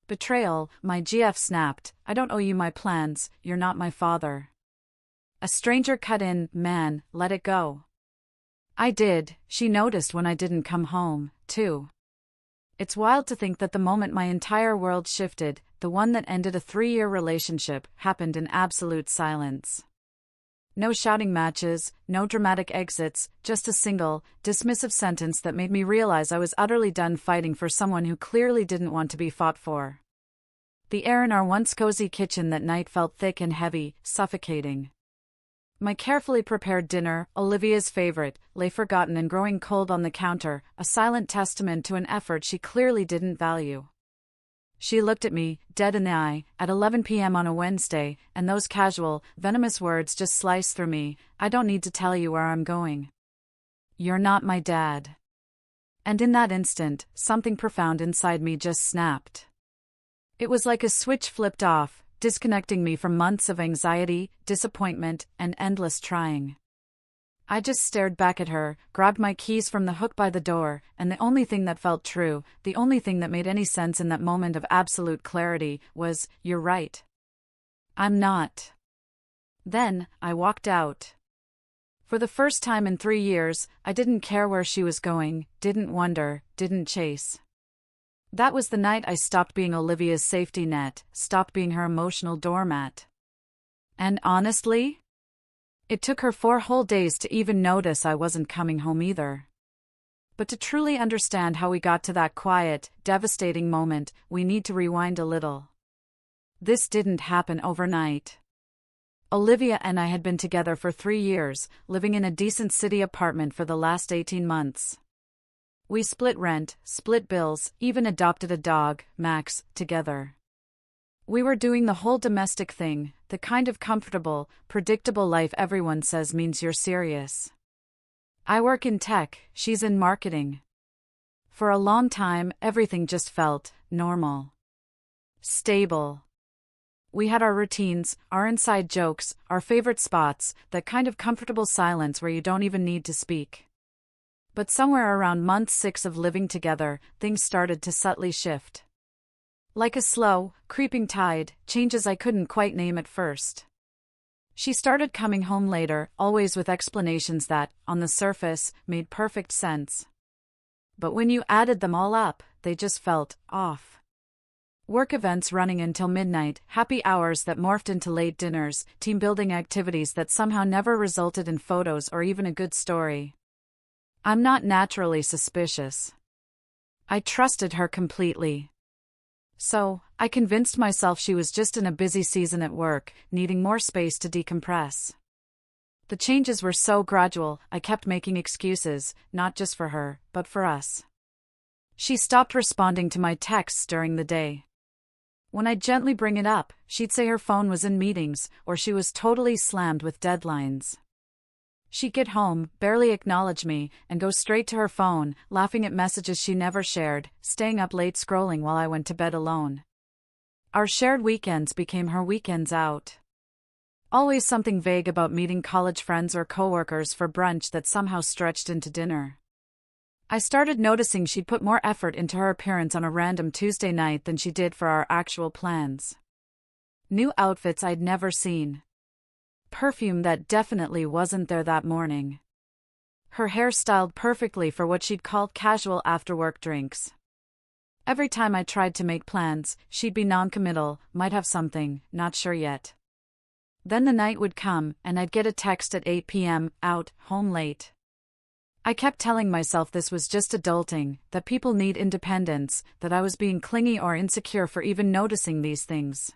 Betrayal, my GF snapped. I don't owe you my plans, you're not my father. A stranger cut in, man, let it go. I did. She noticed when I didn't come home, too. It's wild to think that the moment my entire world shifted, the one that ended a 3-year relationship, happened in absolute silence. No shouting matches, no dramatic exits, just a single, dismissive sentence that made me realize I was utterly done fighting for someone who clearly didn't want to be fought for. The air in our once cozy kitchen that night felt thick and heavy, suffocating. My carefully prepared dinner, Olivia's favorite, lay forgotten and growing cold on the counter, a silent testament to an effort she clearly didn't value. She looked at me, dead in the eye, at 11 p.m. on a Wednesday, and those casual, venomous words just sliced through me. I don't need to tell you where I'm going. You're not my dad. And in that instant, something profound inside me just snapped. It was like a switch flipped off, disconnecting me from months of anxiety, disappointment, and endless trying. I just stared back at her, grabbed my keys from the hook by the door, and the only thing that felt true, the only thing that made any sense in that moment of absolute clarity, was, you're right. I'm not. Then, I walked out. For the first time in 3 years, I didn't care where she was going, didn't wonder, didn't chase. That was the night I stopped being Olivia's safety net, stopped being her emotional doormat. And honestly, it took her 4 whole days to even notice I wasn't coming home either. But to truly understand how we got to that quiet, devastating moment, we need to rewind a little. This didn't happen overnight. Olivia and I had been together for 3 years, living in a decent city apartment for the last 18 months. We split rent, split bills, even adopted a dog, Max, together. We were doing the whole domestic thing, the kind of comfortable, predictable life everyone says means you're serious. I work in tech, she's in marketing. For a long time, everything just felt normal. Stable. We had our routines, our inside jokes, our favorite spots, that kind of comfortable silence where you don't even need to speak. But somewhere around month 6 of living together, things started to subtly shift. Like a slow, creeping tide, changes I couldn't quite name at first. She started coming home later, always with explanations that, on the surface, made perfect sense. But when you added them all up, they just felt off. Work events running until midnight, happy hours that morphed into late dinners, team-building activities that somehow never resulted in photos or even a good story. I'm not naturally suspicious. I trusted her completely. So, I convinced myself she was just in a busy season at work, needing more space to decompress. The changes were so gradual, I kept making excuses, not just for her, but for us. She stopped responding to my texts during the day. When I'd gently bring it up, she'd say her phone was in meetings, or she was totally slammed with deadlines. She'd get home, barely acknowledge me, and go straight to her phone, laughing at messages she never shared, staying up late scrolling while I went to bed alone. Our shared weekends became her weekends out. Always something vague about meeting college friends or coworkers for brunch that somehow stretched into dinner. I started noticing she'd put more effort into her appearance on a random Tuesday night than she did for our actual plans. New outfits I'd never seen. Perfume that definitely wasn't there that morning. Her hair styled perfectly for what she'd call casual after-work drinks. Every time I tried to make plans, she'd be non-committal, might have something, not sure yet. Then the night would come, and I'd get a text at 8 p.m., out, home late. I kept telling myself this was just adulting, that people need independence, that I was being clingy or insecure for even noticing these things.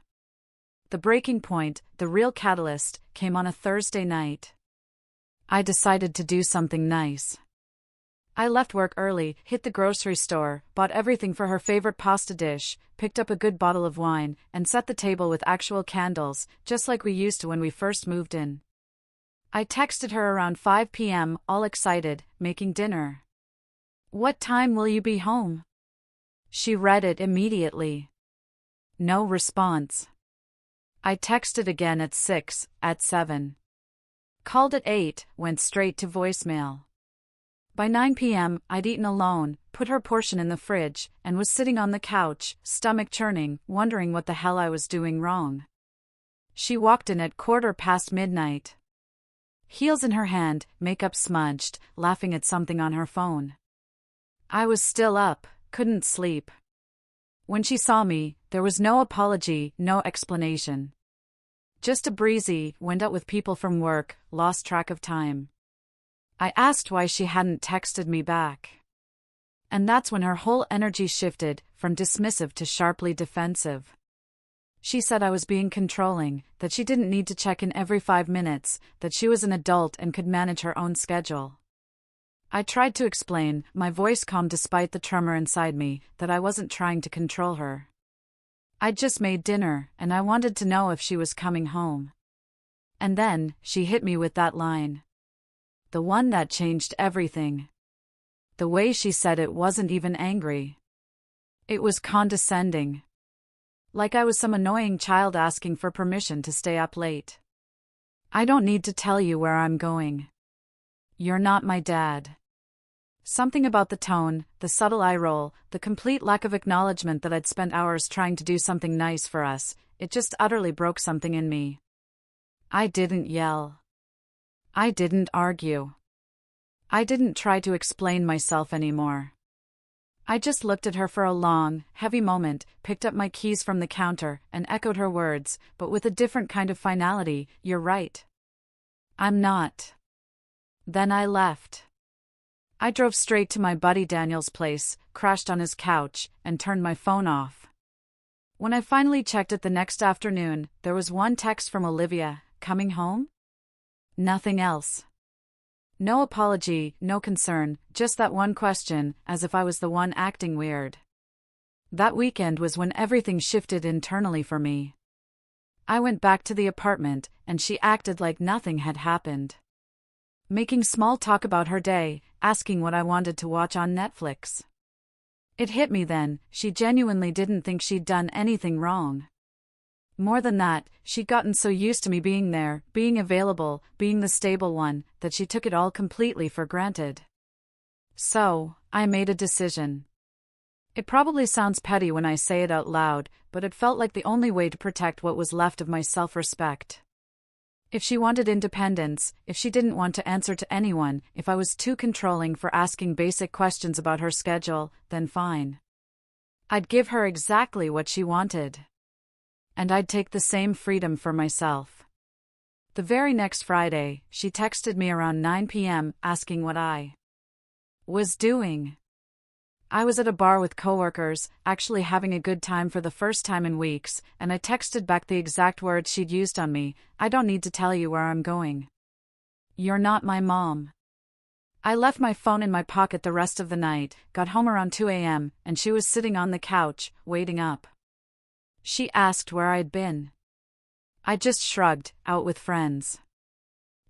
The breaking point, the real catalyst, came on a Thursday night. I decided to do something nice. I left work early, hit the grocery store, bought everything for her favorite pasta dish, picked up a good bottle of wine, and set the table with actual candles, just like we used to when we first moved in. I texted her around 5 p.m., all excited, making dinner. "What time will you be home?" She read it immediately. No response. I texted again at 6, at 7. Called at 8, went straight to voicemail. By 9 p.m., I'd eaten alone, put her portion in the fridge, and was sitting on the couch, stomach churning, wondering what the hell I was doing wrong. She walked in at midnight. Heels in her hand, makeup smudged, laughing at something on her phone. I was still up, couldn't sleep. When she saw me, there was no apology, no explanation. Just a breezy, went out with people from work, lost track of time. I asked why she hadn't texted me back. And that's when her whole energy shifted, from dismissive to sharply defensive. She said I was being controlling, that she didn't need to check in every 5 minutes, that she was an adult and could manage her own schedule. I tried to explain, my voice calm despite the tremor inside me, that I wasn't trying to control her. I'd just made dinner, and I wanted to know if she was coming home. And then, she hit me with that line. The one that changed everything. The way she said it wasn't even angry. It was condescending. Like I was some annoying child asking for permission to stay up late. I don't need to tell you where I'm going. You're not my dad. Something about the tone, the subtle eye roll, the complete lack of acknowledgement that I'd spent hours trying to do something nice for us, it just utterly broke something in me. I didn't yell. I didn't argue. I didn't try to explain myself anymore. I just looked at her for a long, heavy moment, picked up my keys from the counter, and echoed her words, but with a different kind of finality, "You're right. I'm not." Then I left. I drove straight to my buddy Daniel's place, crashed on his couch, and turned my phone off. When I finally checked it the next afternoon, there was one text from Olivia, "Coming home?" Nothing else. No apology, no concern, just that one question, as if I was the one acting weird. That weekend was when everything shifted internally for me. I went back to the apartment, and she acted like nothing had happened. Making small talk about her day, asking what I wanted to watch on Netflix. It hit me then, she genuinely didn't think she'd done anything wrong. More than that, she'd gotten so used to me being there, being available, being the stable one, that she took it all completely for granted. So, I made a decision. It probably sounds petty when I say it out loud, but it felt like the only way to protect what was left of my self-respect. If she wanted independence, if she didn't want to answer to anyone, if I was too controlling for asking basic questions about her schedule, then fine. I'd give her exactly what she wanted. And I'd take the same freedom for myself. The very next Friday, she texted me around 9 p.m. asking what I was doing. I was at a bar with coworkers, actually having a good time for the first time in weeks, and I texted back the exact words she'd used on me, "I don't need to tell you where I'm going. You're not my mom." I left my phone in my pocket the rest of the night, got home around 2 a.m., and she was sitting on the couch, waiting up. She asked where I'd been. I just shrugged, out with friends.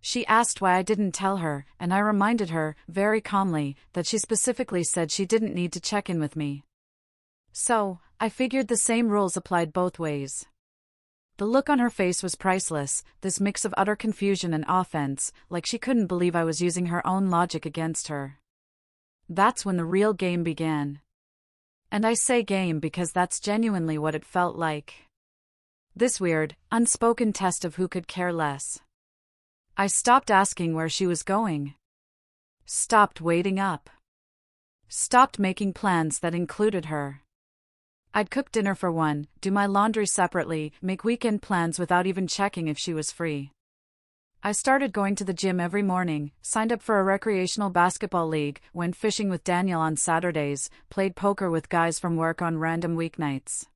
She asked why I didn't tell her, and I reminded her, very calmly, that she specifically said she didn't need to check in with me. So, I figured the same rules applied both ways. The look on her face was priceless, this mix of utter confusion and offense, like she couldn't believe I was using her own logic against her. That's when the real game began. And I say game because that's genuinely what it felt like. This weird, unspoken test of who could care less. I stopped asking where she was going. Stopped waiting up. Stopped making plans that included her. I'd cook dinner for one, do my laundry separately, make weekend plans without even checking if she was free. I started going to the gym every morning, signed up for a recreational basketball league, went fishing with Daniel on Saturdays, played poker with guys from work on random weeknights.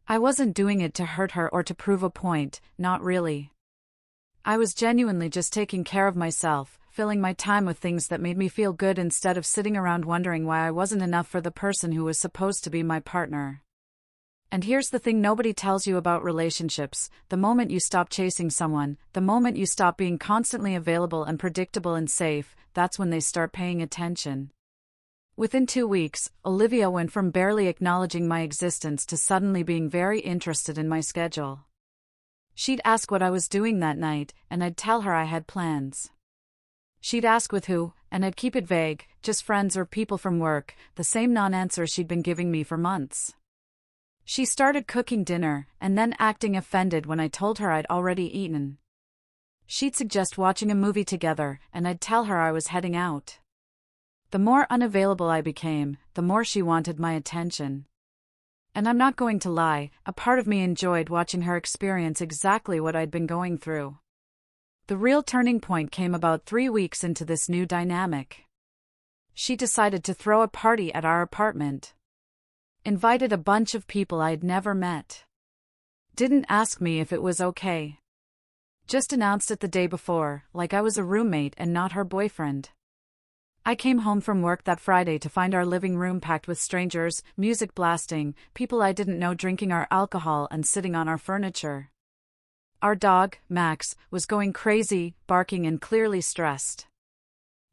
I wasn't doing it to hurt her or to prove a point, not really. I was genuinely just taking care of myself, filling my time with things that made me feel good instead of sitting around wondering why I wasn't enough for the person who was supposed to be my partner. And here's the thing nobody tells you about relationships: the moment you stop chasing someone, the moment you stop being constantly available and predictable and safe, that's when they start paying attention. Within 2 weeks, Olivia went from barely acknowledging my existence to suddenly being very interested in my schedule. She'd ask what I was doing that night, and I'd tell her I had plans. She'd ask with who, and I'd keep it vague, just friends or people from work, the same non-answers she'd been giving me for months. She started cooking dinner, and then acting offended when I told her I'd already eaten. She'd suggest watching a movie together, and I'd tell her I was heading out. The more unavailable I became, the more she wanted my attention. And I'm not going to lie, a part of me enjoyed watching her experience exactly what I'd been going through. The real turning point came about 3 weeks into this new dynamic. She decided to throw a party at our apartment. Invited a bunch of people I'd never met. Didn't ask me if it was okay. Just announced it the day before, like I was a roommate and not her boyfriend. I came home from work that Friday to find our living room packed with strangers, music blasting, people I didn't know drinking our alcohol and sitting on our furniture. Our dog, Max, was going crazy, barking and clearly stressed.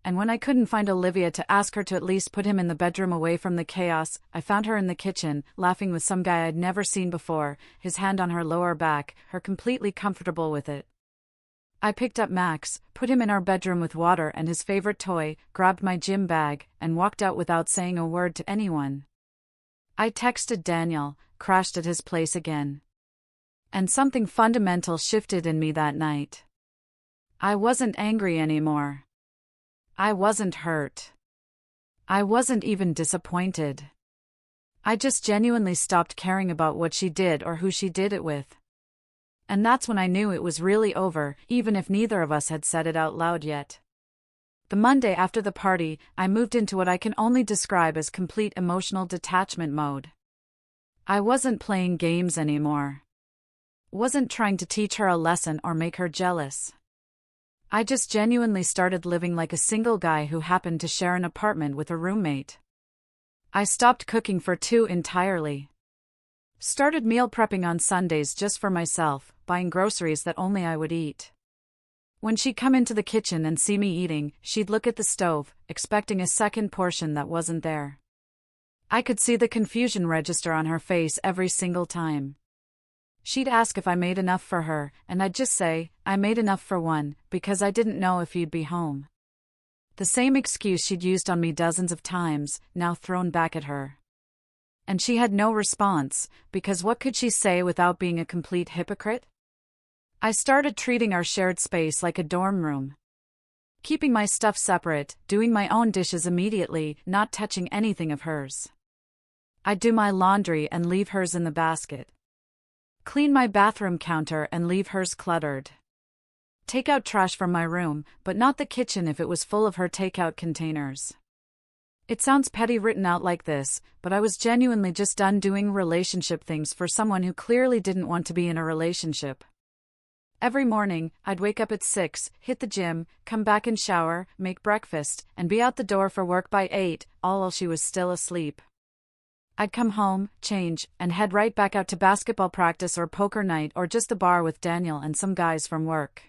And when I couldn't find Olivia to ask her to at least put him in the bedroom away from the chaos, I found her in the kitchen, laughing with some guy I'd never seen before, his hand on her lower back, her completely comfortable with it. I picked up Max, put him in our bedroom with water and his favorite toy, grabbed my gym bag, and walked out without saying a word to anyone. I texted Daniel, crashed at his place again. And something fundamental shifted in me that night. I wasn't angry anymore. I wasn't hurt. I wasn't even disappointed. I just genuinely stopped caring about what she did or who she did it with. And that's when I knew it was really over, even if neither of us had said it out loud yet. The Monday after the party, I moved into what I can only describe as complete emotional detachment mode. I wasn't playing games anymore. Wasn't trying to teach her a lesson or make her jealous. I just genuinely started living like a single guy who happened to share an apartment with a roommate. I stopped cooking for two entirely. Started meal prepping on Sundays just for myself, buying groceries that only I would eat. When she'd come into the kitchen and see me eating, she'd look at the stove, expecting a second portion that wasn't there. I could see the confusion register on her face every single time. She'd ask if I made enough for her, and I'd just say, I made enough for one, because I didn't know if you'd be home. The same excuse she'd used on me dozens of times, now thrown back at her. And she had no response, because what could she say without being a complete hypocrite? I started treating our shared space like a dorm room. Keeping my stuff separate, doing my own dishes immediately, not touching anything of hers. I'd do my laundry and leave hers in the basket. Clean my bathroom counter and leave hers cluttered. Take out trash from my room, but not the kitchen if it was full of her takeout containers. It sounds petty written out like this, but I was genuinely just done doing relationship things for someone who clearly didn't want to be in a relationship. Every morning, I'd wake up at 6, hit the gym, come back and shower, make breakfast, and be out the door for work by 8, all while she was still asleep. I'd come home, change, and head right back out to basketball practice or poker night or just the bar with Daniel and some guys from work.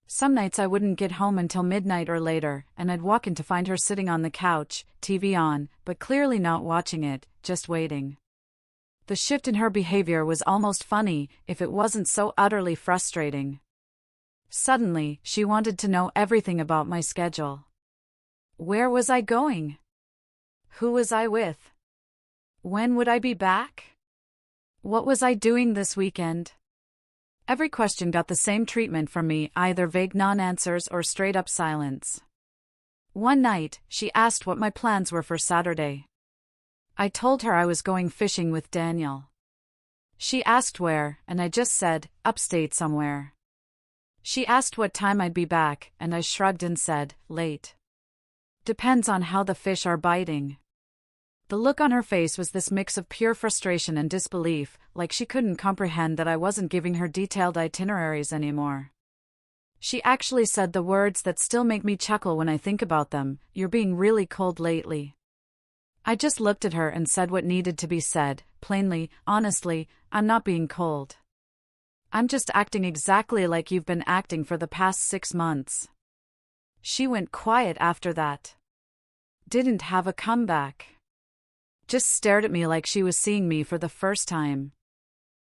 Some nights I wouldn't get home until midnight or later, and I'd walk in to find her sitting on the couch, TV on, but clearly not watching it, just waiting. The shift in her behavior was almost funny, if it wasn't so utterly frustrating. Suddenly, she wanted to know everything about my schedule. Where was I going? Who was I with? When would I be back? What was I doing this weekend? Every question got the same treatment from me, either vague non-answers or straight-up silence. One night, she asked what my plans were for Saturday. I told her I was going fishing with Daniel. She asked where, and I just said, upstate somewhere. She asked what time I'd be back, and I shrugged and said, late. Depends on how the fish are biting. The look on her face was this mix of pure frustration and disbelief, like she couldn't comprehend that I wasn't giving her detailed itineraries anymore. She actually said the words that still make me chuckle when I think about them, "You're being really cold lately." I just looked at her and said what needed to be said, plainly, honestly, I'm not being cold. I'm just acting exactly like you've been acting for the past 6 months. She went quiet after that. Didn't have a comeback. Just stared at me like she was seeing me for the first time.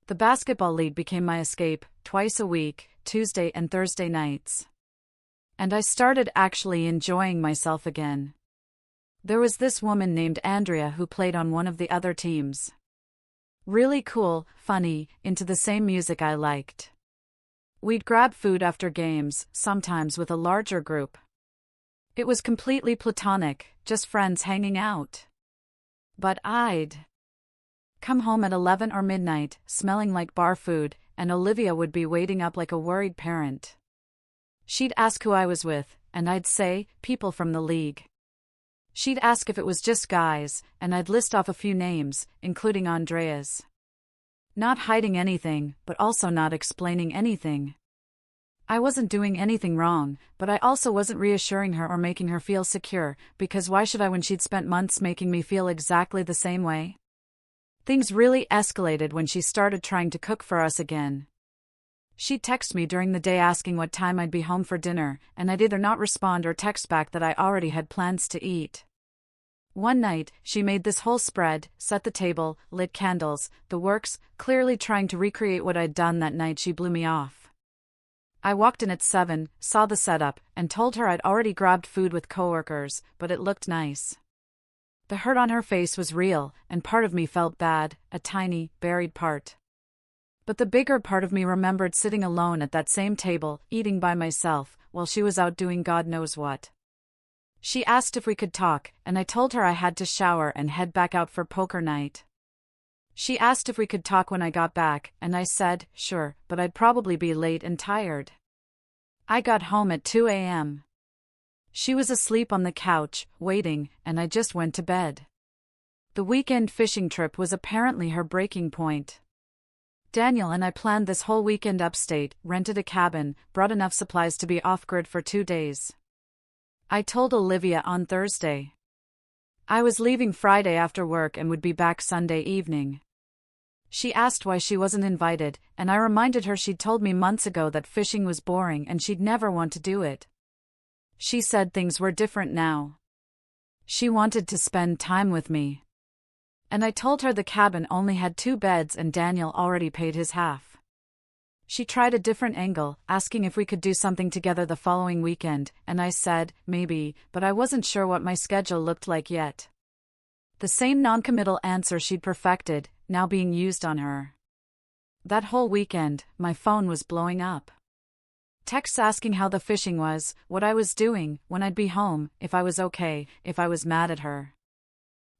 The basketball league became my escape, twice a week, Tuesday and Thursday nights. And I started actually enjoying myself again. There was this woman named Andrea who played on one of the other teams. Really cool, funny, into the same music I liked. We'd grab food after games, sometimes with a larger group. It was completely platonic, just friends hanging out. But I'd come home at 11 or midnight, smelling like bar food, and Olivia would be waiting up like a worried parent. She'd ask who I was with, and I'd say, people from the league. She'd ask if it was just guys, and I'd list off a few names, including Andrea's. Not hiding anything, but also not explaining anything. I wasn't doing anything wrong, but I also wasn't reassuring her or making her feel secure, because why should I when she'd spent months making me feel exactly the same way? Things really escalated when she started trying to cook for us again. She'd text me during the day asking what time I'd be home for dinner, and I'd either not respond or text back that I already had plans to eat. One night, she made this whole spread, set the table, lit candles, the works, clearly trying to recreate what I'd done that night. She blew me off. I walked in at 7, saw the setup, and told her I'd already grabbed food with coworkers, but it looked nice. The hurt on her face was real, and part of me felt bad, a tiny, buried part. But the bigger part of me remembered sitting alone at that same table, eating by myself, while she was out doing God knows what. She asked if we could talk, and I told her I had to shower and head back out for poker night. She asked if we could talk when I got back, and I said, sure, but I'd probably be late and tired. I got home at 2 a.m. She was asleep on the couch, waiting, and I just went to bed. The weekend fishing trip was apparently her breaking point. Daniel and I planned this whole weekend upstate, rented a cabin, brought enough supplies to be off-grid for 2 days. I told Olivia on Thursday. I was leaving Friday after work and would be back Sunday evening. She asked why she wasn't invited, and I reminded her she'd told me months ago that fishing was boring and she'd never want to do it. She said things were different now. She wanted to spend time with me. And I told her the cabin only had 2 beds and Daniel already paid his half. She tried a different angle, asking if we could do something together the following weekend, and I said, maybe, but I wasn't sure what my schedule looked like yet. The same non-committal answer she'd perfected, now being used on her. That whole weekend, my phone was blowing up. Texts asking how the fishing was, what I was doing, when I'd be home, if I was okay, if I was mad at her.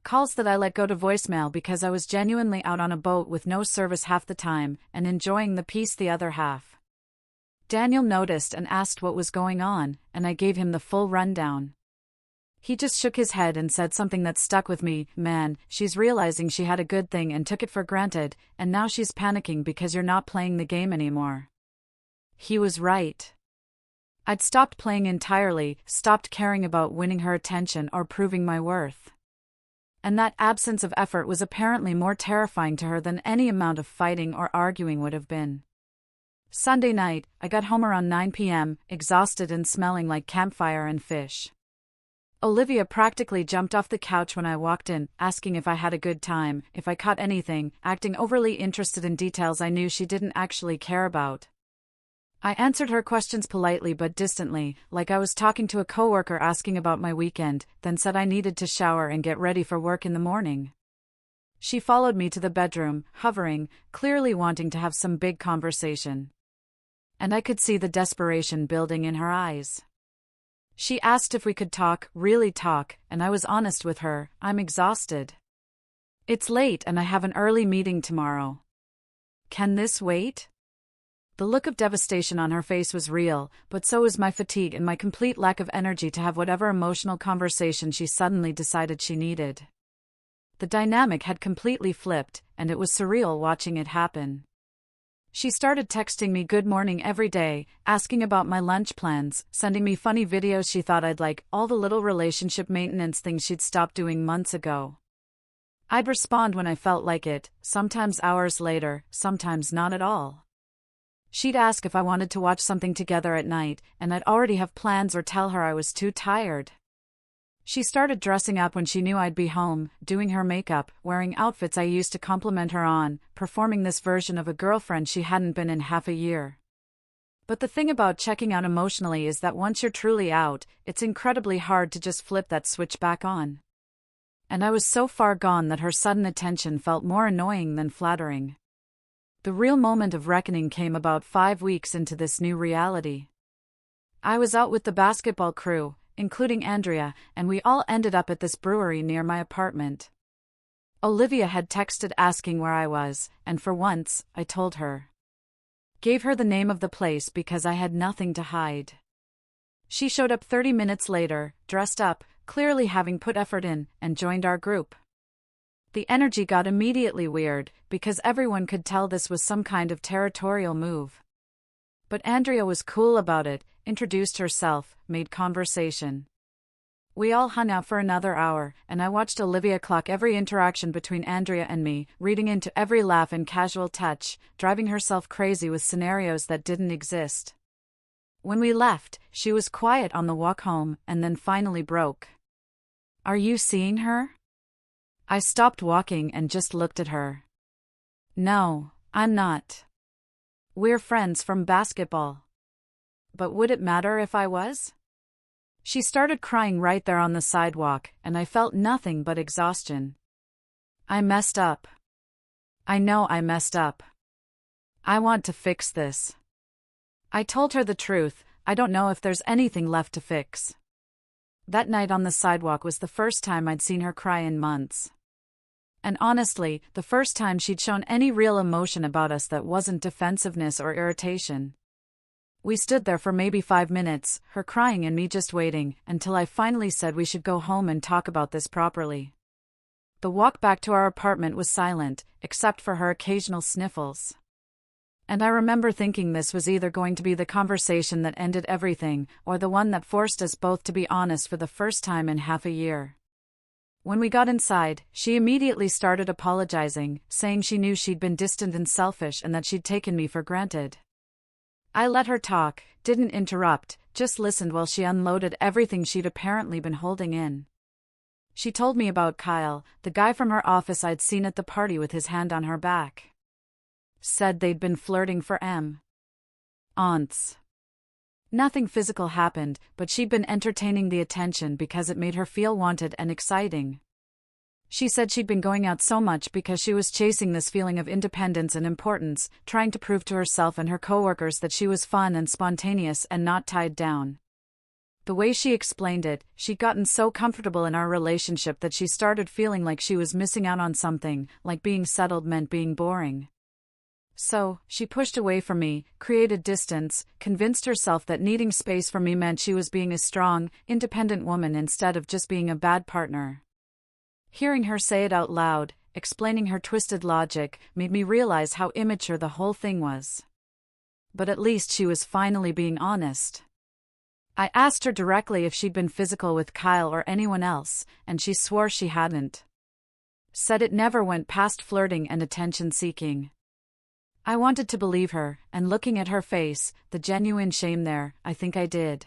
Calls that I let go to voicemail because I was genuinely out on a boat with no service half the time, and enjoying the peace the other half. Daniel noticed and asked what was going on, and I gave him the full rundown. He just shook his head and said something that stuck with me, man, she's realizing she had a good thing and took it for granted, and now she's panicking because you're not playing the game anymore. He was right. I'd stopped playing entirely, stopped caring about winning her attention or proving my worth. And that absence of effort was apparently more terrifying to her than any amount of fighting or arguing would have been. Sunday night, I got home around 9 p.m., exhausted and smelling like campfire and fish. Olivia practically jumped off the couch when I walked in, asking if I had a good time, if I caught anything, acting overly interested in details I knew she didn't actually care about. I answered her questions politely but distantly, like I was talking to a coworker asking about my weekend, then said I needed to shower and get ready for work in the morning. She followed me to the bedroom, hovering, clearly wanting to have some big conversation. And I could see the desperation building in her eyes. She asked if we could talk, really talk, and I was honest with her, I'm exhausted. It's late and I have an early meeting tomorrow. Can this wait? The look of devastation on her face was real, but so was my fatigue and my complete lack of energy to have whatever emotional conversation she suddenly decided she needed. The dynamic had completely flipped, and it was surreal watching it happen. She started texting me good morning every day, asking about my lunch plans, sending me funny videos she thought I'd like, all the little relationship maintenance things she'd stopped doing months ago. I'd respond when I felt like it, sometimes hours later, sometimes not at all. She'd ask if I wanted to watch something together at night, and I'd already have plans or tell her I was too tired. She started dressing up when she knew I'd be home, doing her makeup, wearing outfits I used to compliment her on, performing this version of a girlfriend she hadn't been in half a year. But the thing about checking out emotionally is that once you're truly out, it's incredibly hard to just flip that switch back on. And I was so far gone that her sudden attention felt more annoying than flattering. The real moment of reckoning came about 5 weeks into this new reality. I was out with the basketball crew, including Andrea, and we all ended up at this brewery near my apartment. Olivia had texted asking where I was, and for once, I told her. Gave her the name of the place because I had nothing to hide. She showed up 30 minutes later, dressed up, clearly having put effort in, and joined our group. The energy got immediately weird, because everyone could tell this was some kind of territorial move. But Andrea was cool about it, introduced herself, made conversation. We all hung out for another hour, and I watched Olivia clock every interaction between Andrea and me, reading into every laugh and casual touch, driving herself crazy with scenarios that didn't exist. When we left, she was quiet on the walk home, and then finally broke. "Are you seeing her?" I stopped walking and just looked at her. "No, I'm not. We're friends from basketball." "But would it matter if I was?" She started crying right there on the sidewalk, and I felt nothing but exhaustion. I messed up. I know I messed up. I want to fix this. I told her the truth. I don't know if there's anything left to fix. That night on the sidewalk was the first time I'd seen her cry in months. And honestly, the first time she'd shown any real emotion about us that wasn't defensiveness or irritation. We stood there for maybe 5 minutes, her crying and me just waiting, until I finally said we should go home and talk about this properly. The walk back to our apartment was silent, except for her occasional sniffles. And I remember thinking this was either going to be the conversation that ended everything, or the one that forced us both to be honest for the first time in half a year. When we got inside, she immediately started apologizing, saying she knew she'd been distant and selfish and that she'd taken me for granted. I let her talk, didn't interrupt, just listened while she unloaded everything she'd apparently been holding in. She told me about Kyle, the guy from her office I'd seen at the party with his hand on her back. Said they'd been flirting for months. Nothing physical happened, but she'd been entertaining the attention because it made her feel wanted and exciting. She said she'd been going out so much because she was chasing this feeling of independence and importance, trying to prove to herself and her coworkers that she was fun and spontaneous and not tied down. The way she explained it, she'd gotten so comfortable in our relationship that she started feeling like she was missing out on something, like being settled meant being boring. So, she pushed away from me, created distance, convinced herself that needing space from me meant she was being a strong, independent woman instead of just being a bad partner. Hearing her say it out loud, explaining her twisted logic, made me realize how immature the whole thing was. But at least she was finally being honest. I asked her directly if she'd been physical with Kyle or anyone else, and she swore she hadn't. Said it never went past flirting and attention-seeking. I wanted to believe her, and looking at her face, the genuine shame there, I think I did.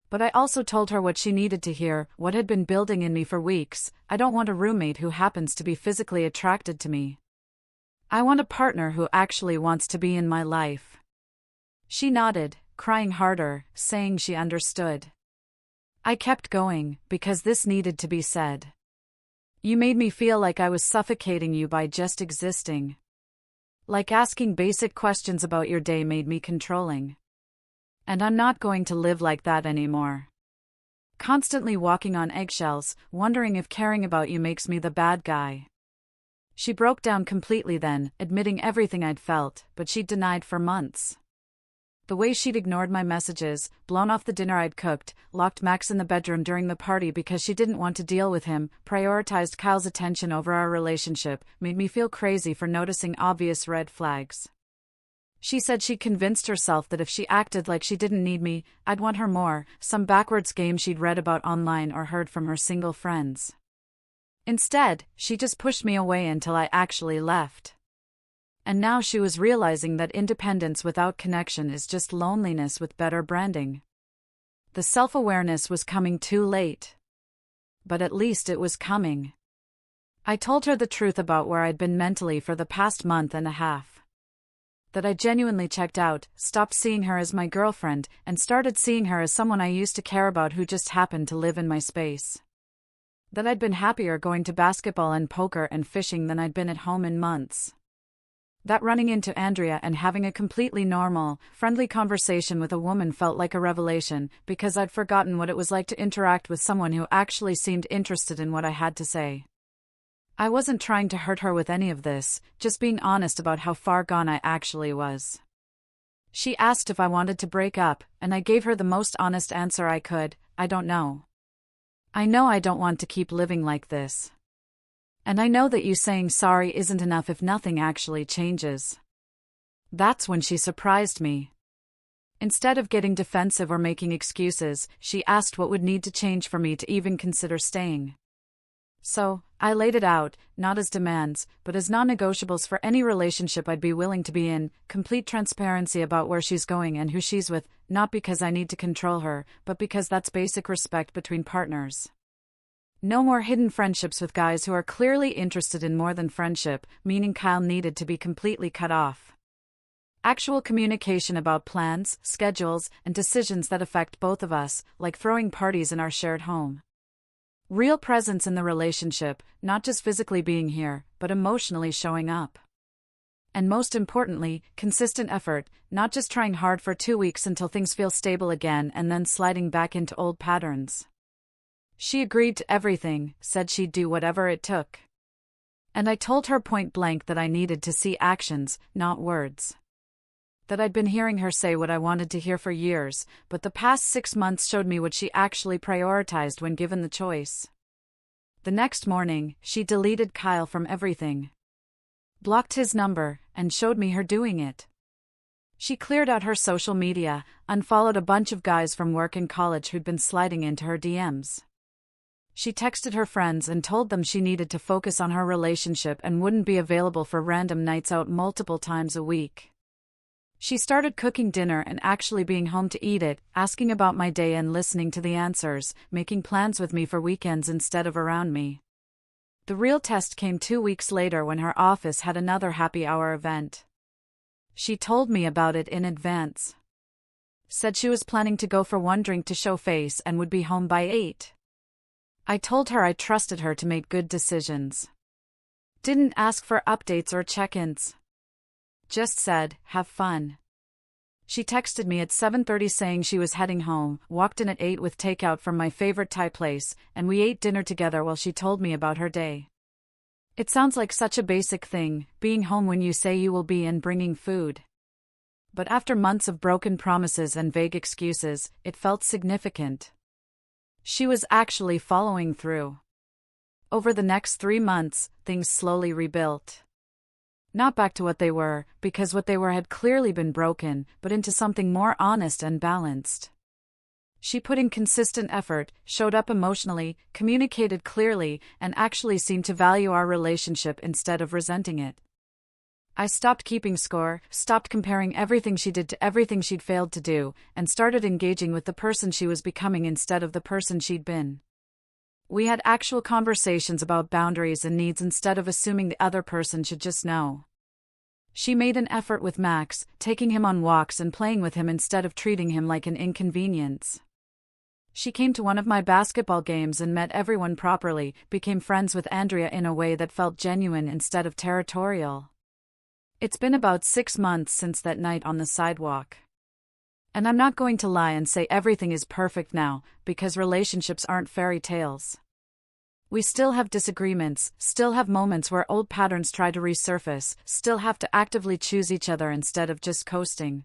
But I also told her what she needed to hear, what had been building in me for weeks. I don't want a roommate who happens to be physically attracted to me. I want a partner who actually wants to be in my life. She nodded, crying harder, saying she understood. I kept going, because this needed to be said. You made me feel like I was suffocating you by just existing. Like asking basic questions about your day made me controlling. And I'm not going to live like that anymore. Constantly walking on eggshells, wondering if caring about you makes me the bad guy. She broke down completely then, admitting everything I'd felt, but she'd denied for months. The way she'd ignored my messages, blown off the dinner I'd cooked, locked Max in the bedroom during the party because she didn't want to deal with him, prioritized Kyle's attention over our relationship, made me feel crazy for noticing obvious red flags. She said she'd convinced herself that if she acted like she didn't need me, I'd want her more, some backwards game she'd read about online or heard from her single friends. Instead, she just pushed me away until I actually left. And now she was realizing that independence without connection is just loneliness with better branding. The self-awareness was coming too late. But at least it was coming. I told her the truth about where I'd been mentally for the past month and a half. that I genuinely checked out, stopped seeing her as my girlfriend, and started seeing her as someone I used to care about who just happened to live in my space. That I'd been happier going to basketball and poker and fishing than I'd been at home in months. That running into Andrea and having a completely normal, friendly conversation with a woman felt like a revelation, because I'd forgotten what it was like to interact with someone who actually seemed interested in what I had to say. I wasn't trying to hurt her with any of this, just being honest about how far gone I actually was. She asked if I wanted to break up, and I gave her the most honest answer I could: I don't know. I know I don't want to keep living like this. And I know that you saying sorry isn't enough if nothing actually changes. That's when she surprised me. Instead of getting defensive or making excuses, she asked what would need to change for me to even consider staying. So, I laid it out, not as demands, but as non-negotiables for any relationship I'd be willing to be in, complete transparency about where she's going and who she's with, not because I need to control her, but because that's basic respect between partners. No more hidden friendships with guys who are clearly interested in more than friendship, meaning Kyle needed to be completely cut off. Actual communication about plans, schedules, and decisions that affect both of us, like throwing parties in our shared home. Real presence in the relationship, not just physically being here, but emotionally showing up. And most importantly, consistent effort, not just trying hard for 2 weeks until things feel stable again and then sliding back into old patterns. She agreed to everything, said she'd do whatever it took. And I told her point blank that I needed to see actions, not words. That I'd been hearing her say what I wanted to hear for years, but the past 6 months showed me what she actually prioritized when given the choice. The next morning, she deleted Kyle from everything. Blocked his number, and showed me her doing it. She cleared out her social media, unfollowed a bunch of guys from work and college who'd been sliding into her DMs. She texted her friends and told them she needed to focus on her relationship and wouldn't be available for random nights out multiple times a week. She started cooking dinner and actually being home to eat it, asking about my day and listening to the answers, making plans with me for weekends instead of around me. The real test came 2 weeks later when her office had another happy hour event. She told me about it in advance. Said she was planning to go for one drink to show face and would be home by 8. I told her I trusted her to make good decisions. Didn't ask for updates or check-ins. Just said, have fun. She texted me at 7:30 saying she was heading home, walked in at 8 with takeout from my favorite Thai place, and we ate dinner together while she told me about her day. It sounds like such a basic thing, being home when you say you will be and bringing food. But after months of broken promises and vague excuses, it felt significant. She was actually following through. Over the next 3 months, things slowly rebuilt. Not back to what they were, because what they were had clearly been broken, but into something more honest and balanced. She put in consistent effort, showed up emotionally, communicated clearly, and actually seemed to value our relationship instead of resenting it. I stopped keeping score, stopped comparing everything she did to everything she'd failed to do, and started engaging with the person she was becoming instead of the person she'd been. We had actual conversations about boundaries and needs instead of assuming the other person should just know. She made an effort with Max, taking him on walks and playing with him instead of treating him like an inconvenience. She came to one of my basketball games and met everyone properly, became friends with Andrea in a way that felt genuine instead of territorial. It's been about 6 months since that night on the sidewalk. And I'm not going to lie and say everything is perfect now, because relationships aren't fairy tales. We still have disagreements, still have moments where old patterns try to resurface, still have to actively choose each other instead of just coasting.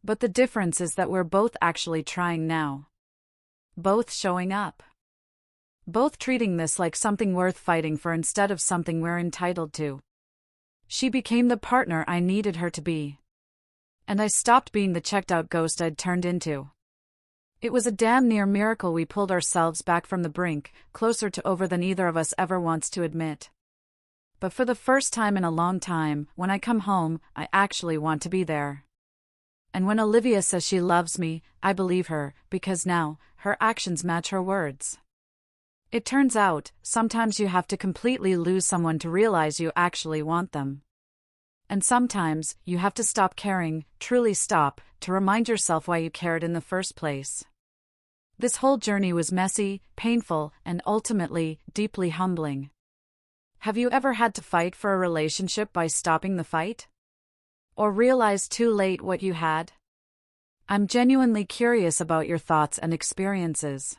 But the difference is that we're both actually trying now. Both showing up. Both treating this like something worth fighting for instead of something we're entitled to. She became the partner I needed her to be. And I stopped being the checked-out ghost I'd turned into. It was a damn near miracle we pulled ourselves back from the brink, closer to over than either of us ever wants to admit. But for the first time in a long time, when I come home, I actually want to be there. And when Olivia says she loves me, I believe her, because now, her actions match her words. It turns out, sometimes you have to completely lose someone to realize you actually want them. And sometimes, you have to stop caring, truly stop, to remind yourself why you cared in the first place. This whole journey was messy, painful, and ultimately, deeply humbling. Have you ever had to fight for a relationship by stopping the fight? Or realize too late what you had? I'm genuinely curious about your thoughts and experiences.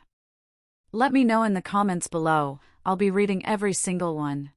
Let me know in the comments below. I'll be reading every single one.